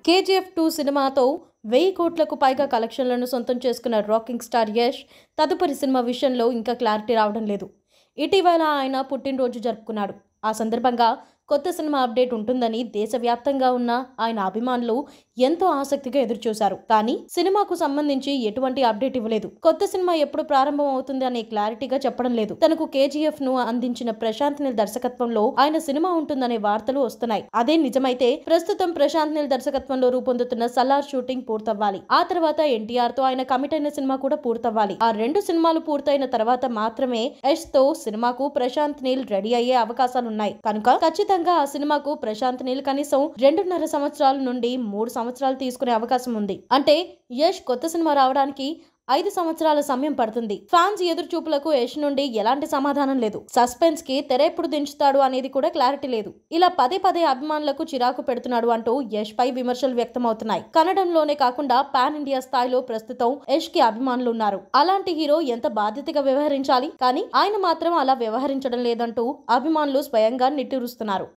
KGF 2 సినిమాతో 1000 కోట్లకు పైగా కలెక్షన్లను సొంతం చేసుకున్న రాకింగ్ స్టార్ యష్ తదుపరి సినిమా విషయంలో ఇంకా క్లారిటీ రావడం లేదు. ఇటీవల ఆయన పుట్టినరోజు జరుపుకున్నాడు. ఆ సందర్భంగా కొత్త సినిమా అప్డేట్ ఉంటుందని దేశవ్యాప్తంగా ఉన్న ఆయన అభిమానులు ఎంతో ఆసక్తిగా ఎదురుచూశారు. కానీ సినిమాకు సంబంధించి ఎటువంటి అప్డేట్ ఇవ్వలేదు. కొత్త సినిమా ఎప్పుడు ప్రారంభం అవుతుంది అనే క్లారిటీగా చెప్పడం లేదు. తనకు KGF ను అందించిన ప్రశాంత్ నీల్ దర్శకత్వంలో ఆయన సినిమా ఉంటుందనే వార్తలు వస్తున్నాయి. అదే నిజమైతే ప్రస్తుతం ప్రశాంత్ నీల్ దర్శకత్వంలో రూపొందుతున్న సలార్ షూటింగ్ పూర్తవ్వాలి. ఆ తర్వాత NTR తో ఆయన కమిట్ అయిన సినిమా కూడా పూర్తవ్వాలి. ఆ 2 సినిమాలు పూర్తయిన తర్వాత మాత్రమే యష్ తో సినిమాకు ప్రశాంత్ నీల్ రెడీ అయ్యే అవకాశాలున్నాయి. కనుక ఖచ్చితంగా ఆ సినిమాకు ప్రశాంత్ నీల్ కనీసం 2.5 సంవత్సరాల నుండి 3 సంవత్సరాలు తీసుకునే అవకాశం ఉంది. అంటే యష్ కొత్త సినిమా రావడానికి 5 సంవత్సరాల సమయం పడుతుంది. ఫ్యాన్స్ ఎదురు చూపులకు యష్ నుండి ఎలాంటి సమాధానం లేదు. సస్పెన్స్ కి తెర ఎప్పుడు దించుతాడు అనేది కూడా క్లారిటీ లేదు. ఇలా పదే పదే అభిమానులకు చిరాకు పెడుతున్నాడు అంటూ యష్ పై విమర్శలు వ్యక్తమవుతున్నాయి. కన్నడంలోనే కాకుండా పాన్ ఇండియా స్థాయిలో ప్రస్తుతం యష్ కి అభిమానులు ఉన్నారు. అలాంటి హీరో ఎంత బాధ్యతగా వ్యవహరించాలి, కానీ ఆయన మాత్రం అలా వ్యవహరించడం లేదంటూ అభిమానులు స్వయంగా నిట్టూరుస్తున్నారు.